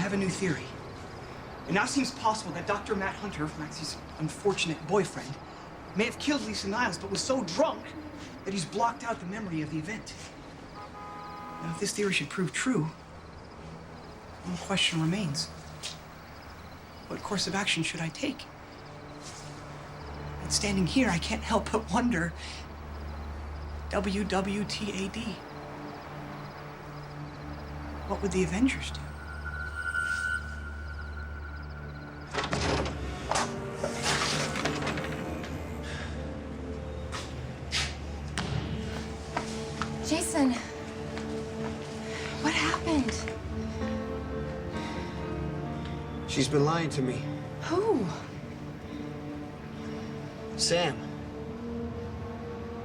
have a new theory. It now seems possible that Dr. Matt Hunter, Maxie's unfortunate boyfriend, may have killed Lisa Niles, but was so drunk that he's blocked out the memory of the event. Now, if this theory should prove true, one question remains. What course of action should I take? And standing here, I can't help but wonder, WWTAD. What would the Avengers do? Jason, what happened? She's been lying to me. Who? Sam.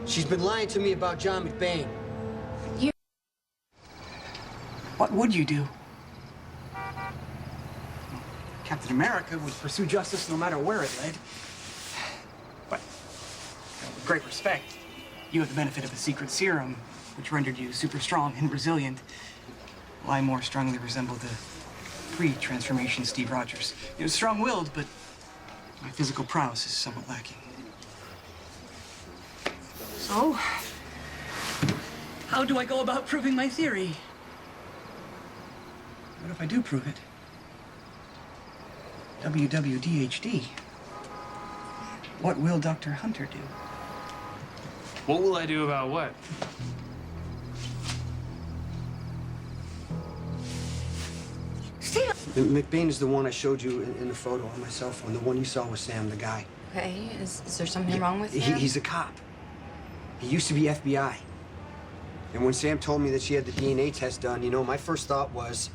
She's been lying to me about John McBain. What would you do? Captain America would pursue justice no matter where it led. But, with great respect, you have the benefit of a secret serum, which rendered you super strong and resilient. While I more strongly resemble the pre-transformation Steve Rogers. He was strong-willed, but my physical prowess is somewhat lacking. So, how do I go about proving my theory? What if I do prove it? WWDHD. What will Dr. Hunter do? What will I do about what? McBain is the one I showed you in the photo on my cell phone. The one you saw was Sam, the guy. Okay, is there something wrong with him? He's a cop. He used to be FBI. And when Sam told me that she had the DNA test done, you know, my first thought was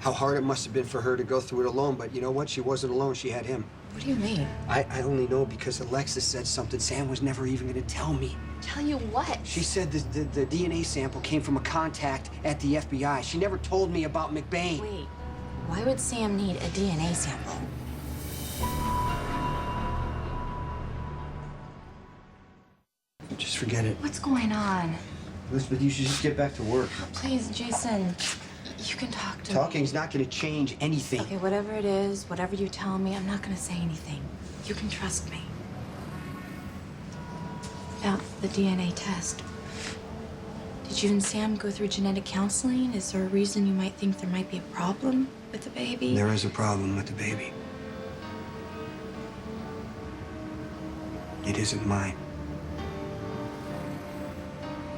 how hard it must have been for her to go through it alone. But you know what? She wasn't alone. She had him. What do you mean? I only know because Alexis said something Sam was never even going to tell me. Tell you what? She said the DNA sample came from a contact at the FBI. She never told me about McBain. Wait, why would Sam need a DNA sample? Just forget it. What's going on? Elizabeth, you should just get back to work. Please, Jason, you can talk to me. Talking's not going to change anything. Okay, whatever it is, whatever you tell me, I'm not going to say anything. You can trust me. About the DNA test. Did you and Sam go through genetic counseling? Is there a reason you might think there might be a problem with the baby? There is a problem with the baby. It isn't mine.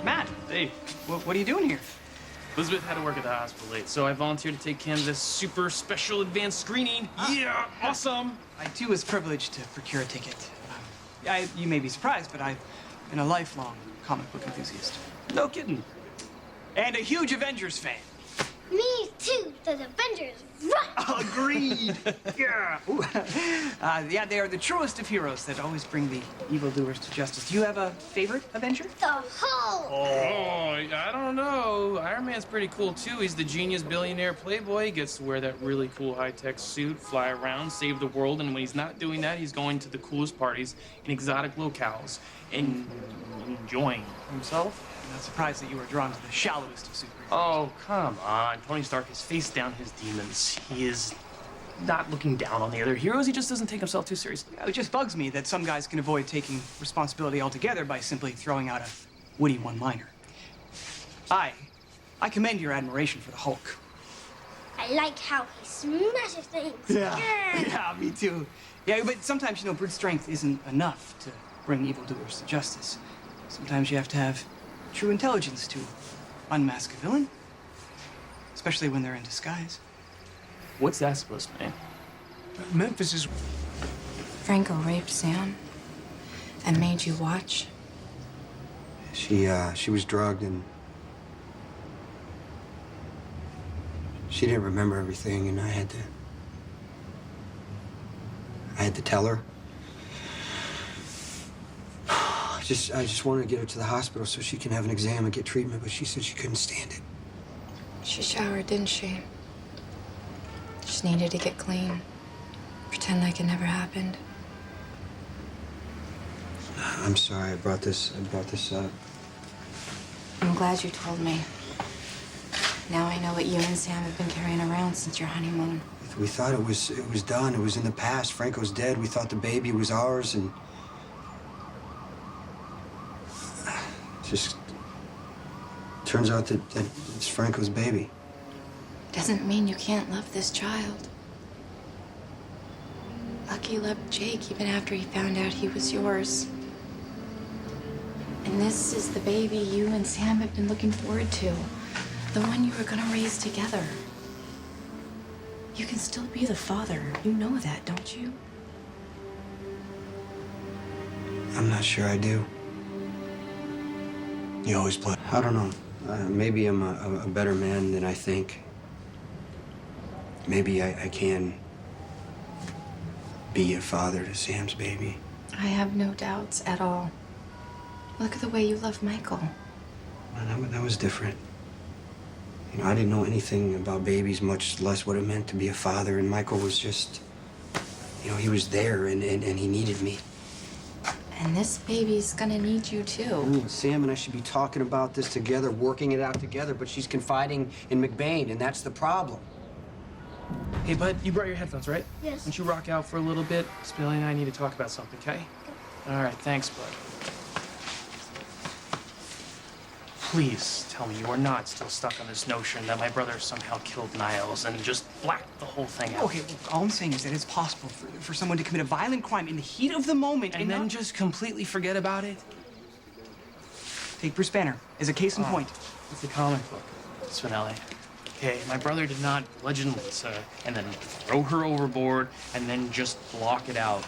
Matt, Hey, what are you doing here? Elizabeth had to work at the hospital late, so I volunteered to take Cam to this super special advanced screening. Yeah, awesome. I, too, was privileged to procure a ticket. You may be surprised, but I've been a lifelong comic book enthusiast. No kidding. And a huge Avengers fan. Me too. The Avengers rock. Agreed. Yeah. Yeah, they are the truest of heroes that always bring the evildoers to justice. Do you have a favorite Avenger? The Hulk. Oh, I don't know. Iron Man's pretty cool, too. He's the genius billionaire playboy. He gets to wear that really cool high-tech suit, fly around, save the world, and when he's not doing that, he's going to the coolest parties in exotic locales and enjoying himself. I'm not surprised that you were drawn to the shallowest of superheroes. Oh, come on. Tony Stark has faced down his demons. He is not looking down on the other heroes. He just doesn't take himself too seriously. It just bugs me that some guys can avoid taking responsibility altogether by simply throwing out a witty one-liner. I commend your admiration for the Hulk. I like how he smashes things. Yeah, me too. Yeah, but sometimes, you know, brute strength isn't enough to bring evildoers to justice. Sometimes you have to have true intelligence to unmask a villain, especially when they're in disguise. What's that supposed to mean? Memphis is... Franco raped Sam and made you watch. She was drugged and she didn't remember everything, and I had to tell her. I just wanted to get her to the hospital so she can have an exam and get treatment, but she said she couldn't stand it. She showered, didn't she? Just needed to get clean. Pretend like it never happened. I'm sorry I brought this up. I'm glad you told me. Now I know what you and Sam have been carrying around since your honeymoon. We thought it was done. It was in the past. Franco's dead. We thought the baby was ours, and just turns out that it's Franco's baby. Doesn't mean you can't love this child. Lucky loved Jake even after he found out he was yours. And this is the baby you and Sam have been looking forward to. The one you were gonna raise together. You can still be the father. You know that, don't you? I'm not sure I do. You always play. I don't know. Maybe I'm a better man than I think. Maybe I can be a father to Sam's baby. I have no doubts at all. Look at the way you love Michael. That was different. You know, I didn't know anything about babies, much less what it meant to be a father, and Michael was just, you know, he was there and he needed me. And this baby's gonna need you too. Ooh, Sam and I should be talking about this together, working it out together, but she's confiding in McBain, and that's the problem. Hey, bud, you brought your headphones, right? Yes. Why don't you rock out for a little bit? Spilly and I need to talk about something, okay? All right, thanks, bud. Please tell me you are not still stuck on this notion that my brother somehow killed Niles and just blacked the whole thing out. Okay, look, all I'm saying is that it's possible for someone to commit a violent crime in the heat of the moment And then just completely forget about it? Take Bruce Banner as a case in point. It's a comic book, Spinelli. Okay, my brother did not bludgeon Lisa and then throw her overboard and then just block it out.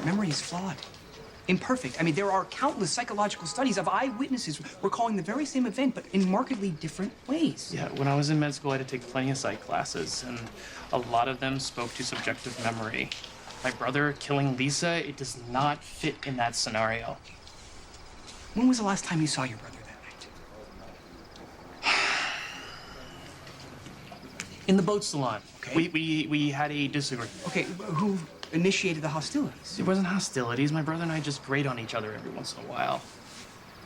Memory is flawed. Imperfect. I mean, there are countless psychological studies of eyewitnesses recalling the very same event, but in markedly different ways. Yeah, when I was in med school, I had to take plenty of psych classes, and a lot of them spoke to subjective memory. My brother killing Lisa, it does not fit in that scenario. When was the last time you saw your brother that night? In the boat salon. Okay. We had a disagreement. Okay, who initiated the hostilities? It wasn't hostilities. My brother and I just grate on each other every once in a while.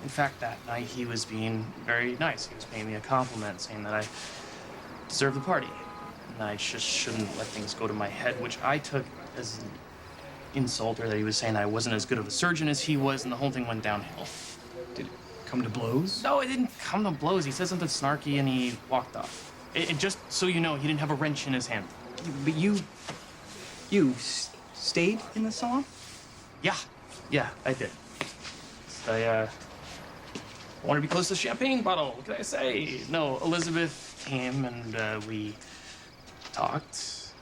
In fact, that night he was being very nice. He was paying me a compliment, saying that I deserved the party. And I just shouldn't let things go to my head, which I took as an insult, or that he was saying I wasn't as good of a surgeon as he was, and the whole thing went downhill. Did it come to blows? No, it didn't come to blows. He said something snarky and he walked off. It just so you know, he didn't have a wrench in his hand. But you stayed in the salon? Yeah, I did. I wanted to be close to the champagne bottle. What can I say? No, Elizabeth came and we talked.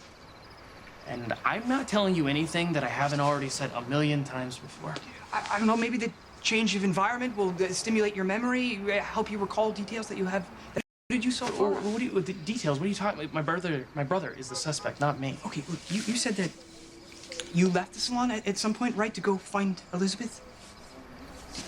And I'm not telling you anything that I haven't already said a million times before. I don't know, maybe the change of environment will stimulate your memory, help you recall details that you have that eluded you so far. Or what do you, the details? What are you talking about? My brother is the suspect, not me. Okay, look, you said that you left the salon at some point, right, to go find Elizabeth?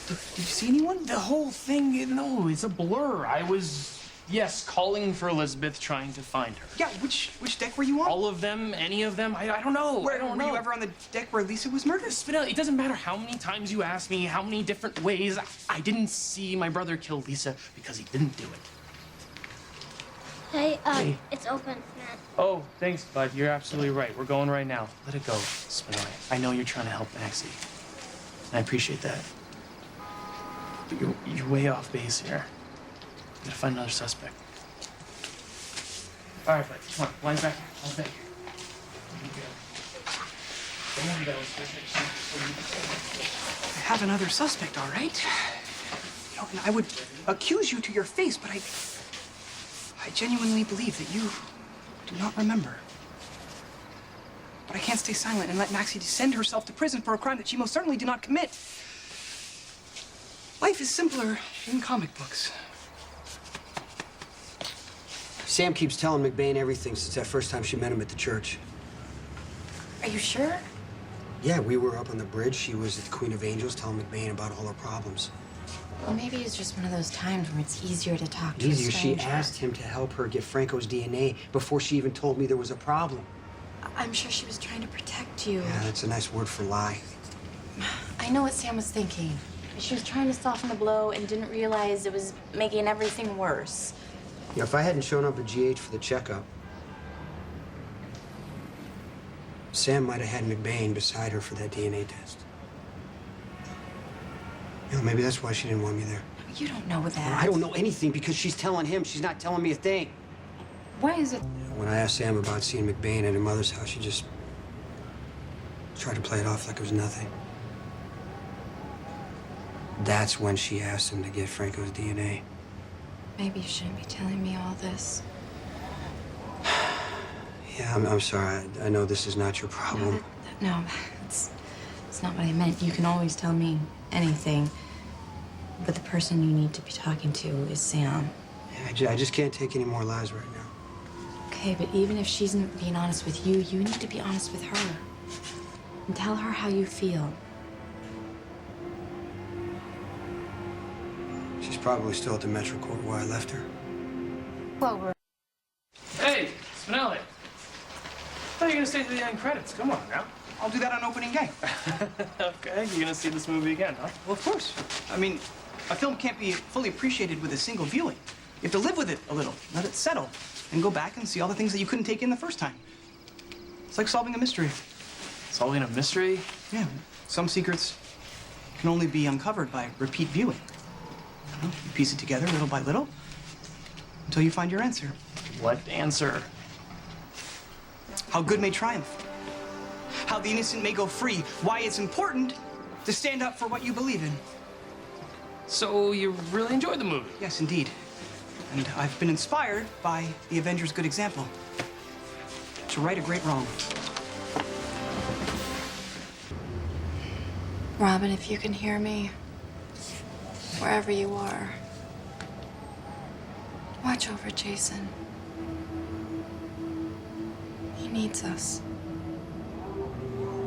Did you see anyone? The whole thing, no, it's a blur. I was, yes, calling for Elizabeth, trying to find her. Yeah, which deck were you on? All of them, any of them, I don't know. I don't Were know. you ever on the deck where Lisa was murdered? Spinelli, it doesn't matter how many times you ask me, how many different ways. I didn't see my brother kill Lisa because he didn't do it. Hey, Hey. it's open, Matt. Oh, thanks, bud. You're absolutely right. We're going right now. Let it go, Spinelli. I know you're trying to help Maxie. And I appreciate that. But you're way off base here. We gotta find another suspect. All right, bud. Come on. Line's back here. Line's back here. I have another suspect, all right. You know, and I would accuse you to your face, but I genuinely believe that you do not remember. But I can't stay silent and let Maxie send herself to prison for a crime that she most certainly did not commit. Life is simpler in comic books. Sam keeps telling McBain everything since that first time she met him at the church. Are you sure? Yeah, we were up on the bridge. She was at the Queen of Angels telling McBain about all her problems. Well, maybe it's just one of those times where it's easier to talk to a Easier, she stranger. asked him to help her get Franco's DNA before she even told me there was a problem. I'm sure she was trying to protect you. Yeah, that's a nice word for lie. I know what Sam was thinking. She was trying to soften the blow and didn't realize it was making everything worse. You know, if I hadn't shown up at GH for the checkup, Sam might have had McBain beside her for that DNA test. You know, maybe that's why she didn't want me there. You don't know that. Well, I don't know anything because she's telling him. She's not telling me a thing. Why is it? When I asked Sam about seeing McBain at her mother's house, she just tried to play it off like it was nothing. That's when she asked him to get Franco's DNA. Maybe you shouldn't be telling me all this. Yeah, I'm sorry. I know this is not your problem. No, it's not what I meant. You can always tell me anything. But the person you need to be talking to is Sam. Yeah, I just can't take any more lies right now. Okay, but even if she's not being honest with you, you need to be honest with her. And tell her how you feel. She's probably still at the Metro Court where I left her. Well, we're... Hey, Spinelli. I thought you were gonna stay to the end credits. Come on now. I'll do that on opening day. Okay, you're gonna see this movie again, huh? Well, of course. I mean, a film can't be fully appreciated with a single viewing. You have to live with it a little, let it settle, and go back and see all the things that you couldn't take in the first time. It's like solving a mystery. Solving a mystery? Yeah, some secrets can only be uncovered by repeat viewing. You piece it together little by little until you find your answer. What answer? How good may triumph. How the innocent may go free. Why it's important to stand up for what you believe in. So you really enjoyed the movie? Yes, indeed. And I've been inspired by the Avengers' good example. To right a great wrong. Robin, if you can hear me, wherever you are, watch over Jason. He needs us.